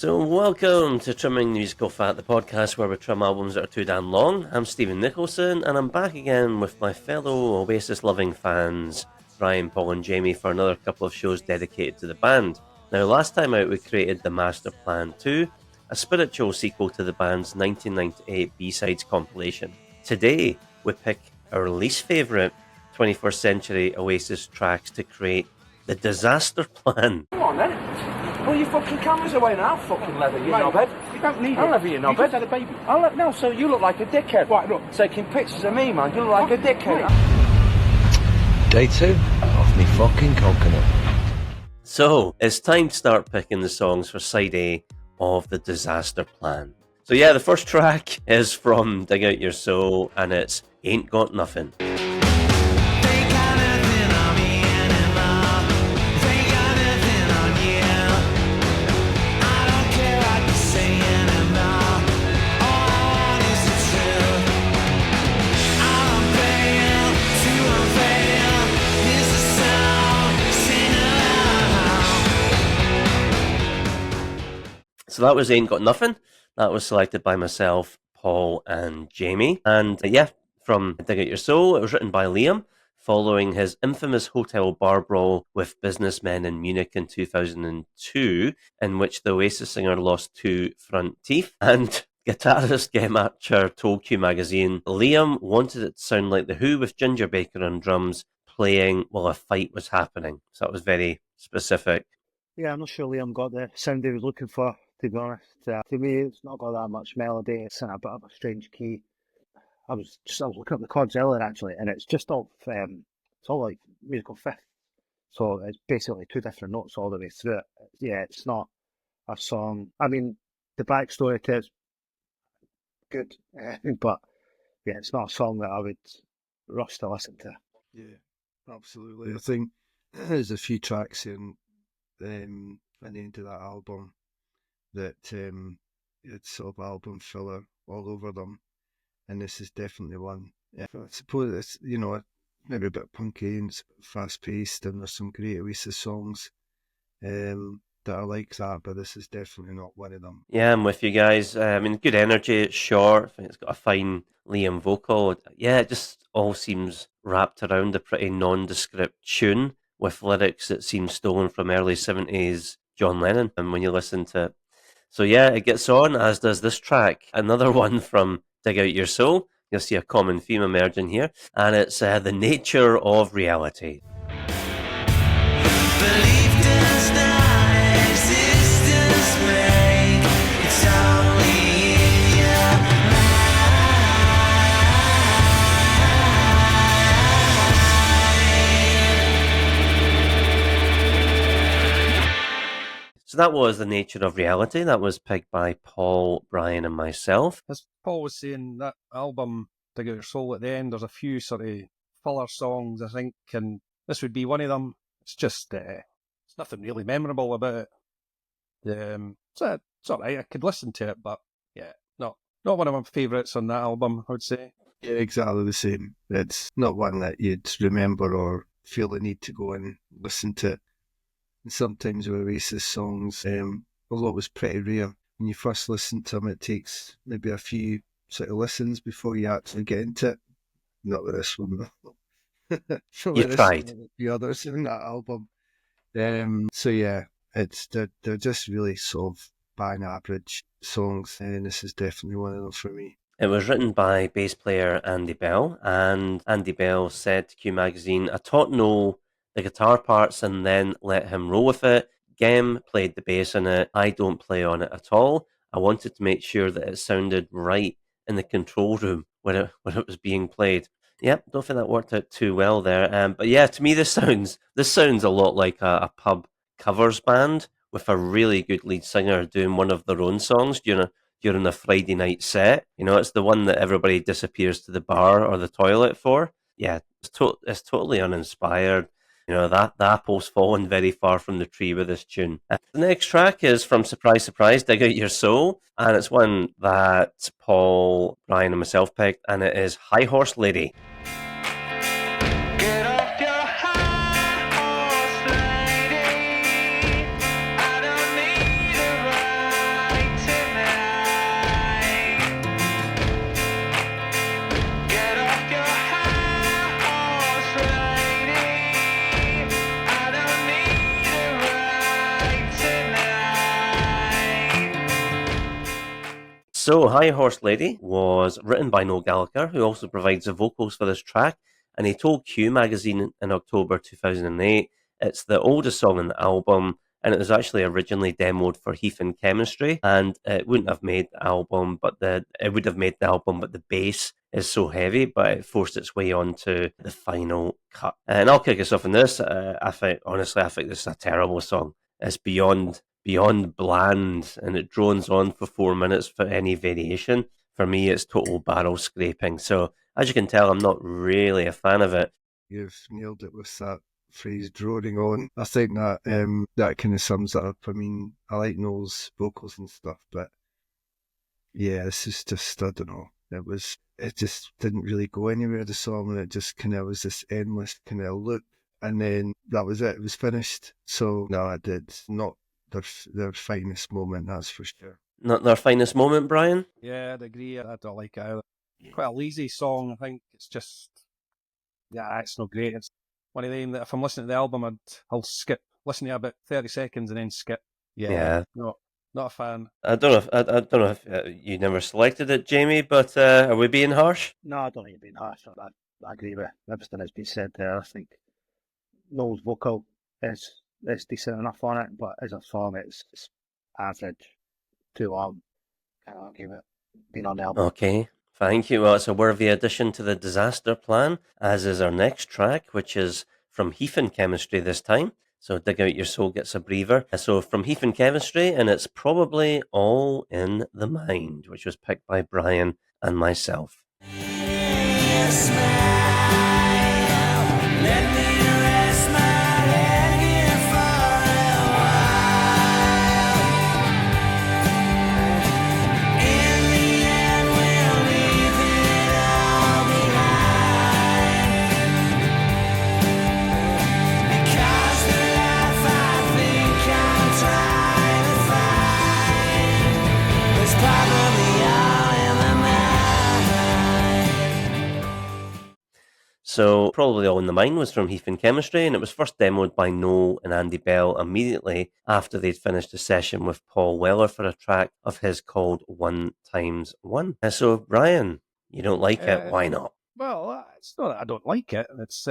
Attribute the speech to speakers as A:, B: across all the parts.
A: So welcome to Trimming the Musical Fat, the podcast where we trim albums that are too damn long. I'm Stephen Nicholson, and I'm back again with my fellow Oasis-loving fans, Bryan, Paul and Jamie, for another couple of shows dedicated to the band. Now, last time out we created Disasterplan 2, a spiritual sequel to the band's 1998 B-Sides compilation. Today, we pick our least favourite 21st century Oasis tracks to create the Disasterplan.
B: Come on then. Pull your fucking cameras away now, fucking leather, you knobhead.
C: You don't need
B: I'll
C: it.
B: leather you knobhead.
C: You just had a baby.
B: No, so you look like a dickhead.
C: Right, look.
B: Taking pictures of me, man. You look like a dickhead.
D: Day 2 off me fucking coconut.
A: So, it's time to start picking the songs for side A of the Disasterplan. So yeah, the first track is from Dig Out Your Soul, and it's Ain't Got Nothin. So that was Ain't Got Nothin. That was selected by myself, Paul and Jamie. And from Dig Out Your Soul, it was written by Liam, following his infamous hotel bar brawl with businessmen in Munich in 2002, in which the Oasis singer lost 2 front teeth. And guitarist Game Archer told Q Magazine, Liam wanted it to sound like The Who with Ginger Baker on drums, playing while a fight was happening. So that was very specific.
C: Yeah, I'm not sure Liam got the sound he was looking for, to be honest. To me, it's not got that much melody. It's in a bit of a strange key. I was looking up the chords earlier, actually, and it's just all, it's all like musical fifth. So it's basically 2 different notes all the way through it. Yeah, it's not a song. I mean, the backstory to it's good, but yeah, it's not a song that I would rush to listen to.
E: Yeah, absolutely. I think there's a few tracks in at the end of that album that it's sort of album filler all over them, and this is definitely one. Yeah, I suppose it's, maybe a bit punky and it's fast paced, and there's some great Oasis songs that are like that, but this is definitely not one of them.
A: Yeah, I'm with you guys. I mean, good energy. It's short. I think it's got a fine Liam vocal. Yeah, it just all seems wrapped around a pretty nondescript tune with lyrics that seem stolen from early 70s John Lennon, and when you listen to it. So yeah, it gets on, as does this track. Another one from Dig Out Your Soul. You'll see a common theme emerging here, and it's The Nature of Reality.
F: Belief does not existence make. It's only in your mind.
A: So that was The Nature of Reality. That was picked by Paul, Bryan and myself.
G: As Paul was saying, that album, Dig Out Your Soul, at the end, there's a few sort of filler songs, I think, and this would be one of them. It's just, it's nothing really memorable about it. It's alright, I could listen to it, but yeah, not one of my favourites on that album, I would say.
E: Yeah, exactly the same. It's not one that you'd remember or feel the need to go and listen to. And sometimes with Oasis songs, although it was pretty rare, when you first listen to them, it takes maybe a few sort of listens before you actually get into it. Not with this one, though.
A: You tried.
E: The others in that album. So yeah, they're just really sort of bang average songs, and this is definitely one of them for me.
A: It was written by bass player Andy Bell, and Andy Bell said to Q Magazine, I taught Noel the guitar parts and then let him roll with it. Gem played the bass in it. I don't play on it at all. I wanted to make sure that it sounded right in the control room when it was being played. Yep, don't think that worked out too well there. But yeah, to me this sounds a lot like a pub covers band with a really good lead singer doing one of their own songs during a Friday night set. It's the one that everybody disappears to the bar or the toilet for. Yeah, it's totally uninspired. The apple's fallen very far from the tree with this tune. The next track is from Surprise Surprise, Dig Out Your Soul, and it's one that Paul, Bryan and myself picked, and it is High Horse Lady.
F: Get off your high horse, lady. I don't need a ride.
A: So, High Horse Lady was written by Noel Gallagher, who also provides the vocals for this track, and he told Q magazine in October 2008 it's the oldest song on the album, and it was actually originally demoed for Heathen Chemistry, and it wouldn't have made the album, but it would have made the album, but the bass is so heavy, but it forced its way onto the final cut. And I'll kick us off on this. I think this is a terrible song. It's beyond bland, and it drones on for 4 minutes for any variation. For me, it's total barrel scraping. So, as you can tell, I'm not really a fan of it.
E: You've nailed it with that phrase droning on. I think that that kind of sums it up. I mean, I like Noel's vocals and stuff, but yeah, this is just, I don't know. It just didn't really go anywhere, the song, and it just kind of was this endless kind of loop, and then that was it. It was finished. So no, it did not their finest moment, that's for sure.
A: Not their finest moment, Bryan?
G: Yeah, I'd agree. I don't like it either. Quite a lazy song, I think. It's just, yeah, it's not great. It's one of them that if I'm listening to the album, I'll skip, listen to about 30 seconds and then skip.
A: Yeah.
G: No, not a fan.
A: I don't know if you never selected it, Jamie, but are we being harsh?
C: No, I don't think you're being harsh. I agree with everything that's been said there. I think Noel's vocal is decent enough on it, but as a song, it's average, too long. Can't argue with it being on the album.
A: Okay, thank you. Well, it's a worthy addition to the Disasterplan, as is our next track, which is from Heathen Chemistry this time. So Dig Out Your Soul gets a breather. So from Heathen Chemistry, and it's probably All in the Mind, which was picked by Bryan and myself. So, Probably All in the Mind was from Heathen Chemistry, and it was first demoed by Noel and Andy Bell immediately after they'd finished a session with Paul Weller for a track of his called 1x1. So, Bryan, you don't like it, why not?
G: Well, it's not that I don't like it. It's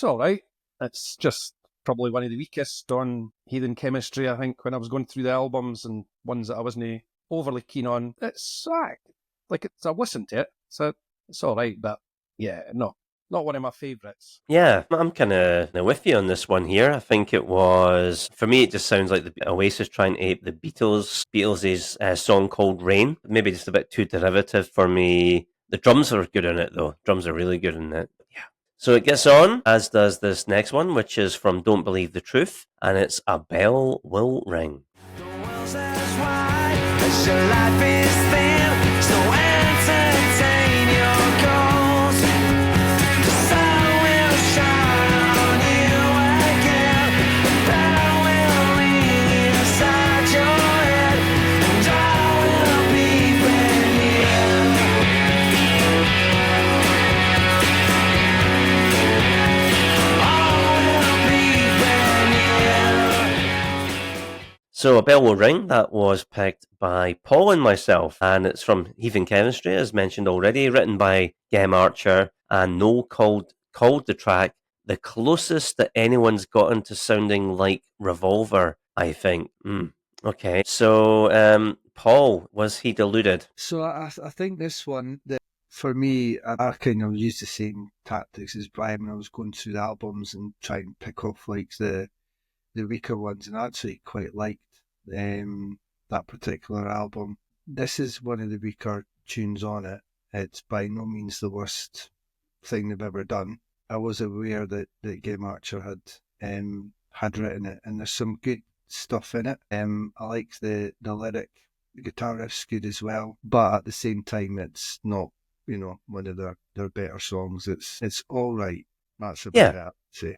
G: all right. It's just probably one of the weakest on Heathen Chemistry, I think, when I was going through the albums and ones that I wasn't overly keen on. I've listened to it, so it's all right, but yeah, no. Not one of my favourites.
A: Yeah, I'm kind of with you on this one here. I think it was, for me, it just sounds like the Oasis trying to ape the Beatles' song called Rain. Maybe just a bit too derivative for me. The drums are good in it, though. Drums are really good in it. Yeah. So it gets on, as does this next one, which is from Don't Believe the Truth, and it's A Bell Will Ring.
F: The world's as wide as your life is thin, so entertain your goals. 'Cause I will shine on you again. A bell will ring inside your head, and I will be brand new. All will be brand new.
A: So A Bell Will Ring, that was picked by Paul and myself, and it's from Heathen Chemistry, as mentioned already, written by Gem Archer, and Noel called the track the closest that anyone's gotten to sounding like Revolver, I think. Okay, so Paul, was he deluded?
E: So I think this one, that for me, I kind of used the same tactics as Bryan when I was going through the albums and trying to pick off like the weaker ones, and I actually quite liked that particular album. This is one of the weaker tunes on it. It's by no means the worst thing they've ever done. I was aware that Game Archer had written it, and there's some good stuff in it. I like the lyric, the guitar riff's good as well, but at the same time, it's not, one of their better songs. It's all right. That's about it, I'd say.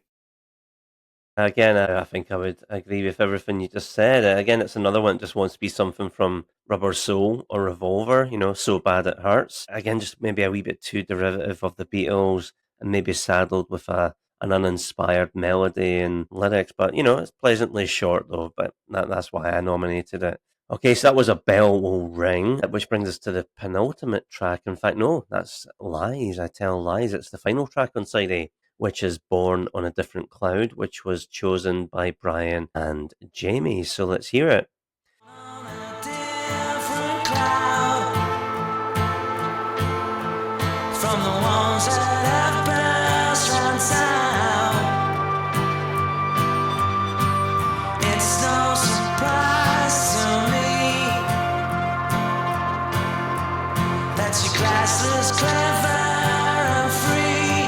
A: Again, I think I would agree with everything you just said. Again, it's another one that just wants to be something from Rubber Soul or Revolver, So Bad It Hurts. Again, just maybe a wee bit too derivative of the Beatles and maybe saddled with an uninspired melody and lyrics. But, it's pleasantly short, though, but that's why I nominated it. Okay, so that was A Bell Will Ring, which brings us to the penultimate track. In fact, no, that's lies. I tell lies. It's the final track on side A, which is Born on a Different Cloud, which was chosen by Bryan and Jamie. So let's hear it.
F: On a different cloud from the ones that have burst round town. It's no surprise to me that your class is clever and free,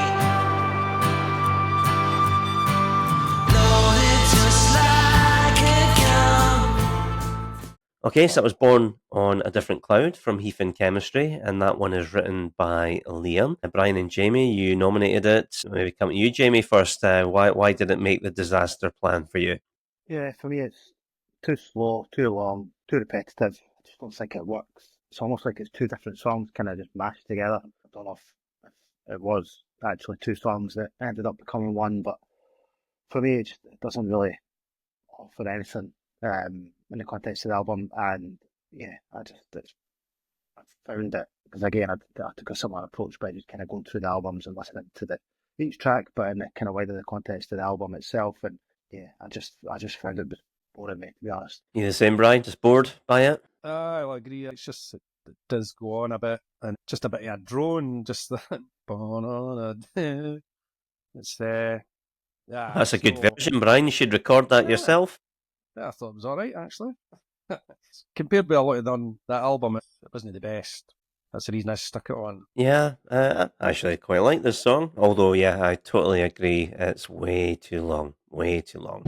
F: loaded just like a gun.
A: Okay, so that was Born on a Different Cloud from Heathen Chemistry, and that one is written by Liam. Bryan and Jamie, you nominated it. Maybe come to you, Jamie, first. Why did it make the disaster plan for you?
C: Yeah, for me it's too slow, too long, too repetitive. I just don't think it works. It's almost like it's two different songs kind of just mashed together. I don't know if it was actually two songs that ended up becoming one, but for me it doesn't really offer anything in the context of the album. And yeah, I found it, because again I took a similar approach by just kind of going through the albums and listening to each track, but in the kind of wider the context of the album itself. And yeah, I just found it boring, me, to be honest.
A: You the same, Bryan? Just bored by it?
G: I'll agree. It's just, it does go on a bit, and just a bit of a drone, just that. It's
A: That's a good
G: so-
A: version, Bryan. You should record that
G: Yeah.
A: yourself.
G: Yeah, I thought it was alright, actually. Compared with a lot of on that album, it wasn't the best. That's the reason I stuck it on.
A: Yeah, I actually quite like this song. Although, yeah, I totally agree. It's way too long. Way too long.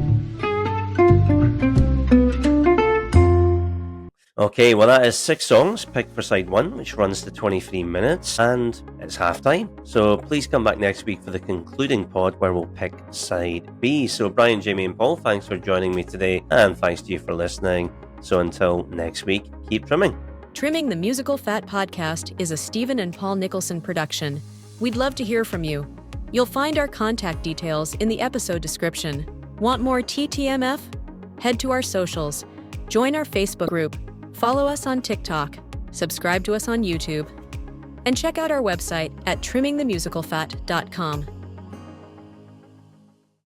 A: Okay, well, that is 6 songs picked for side 1, which runs to 23 minutes, and it's half-time. So please come back next week for the concluding pod where we'll pick side B. So Bryan, Jamie and Paul, thanks for joining me today, and thanks to you for listening. So until next week, keep trimming.
H: Trimming the Musical Fat podcast is a Stephen and Paul Nicholson production. We'd love to hear from you. You'll find our contact details in the episode description. Want more TTMF? Head to our socials. Join our Facebook group. Follow us on TikTok. Subscribe to us on YouTube. And check out our website at trimmingthemusicalfat.com.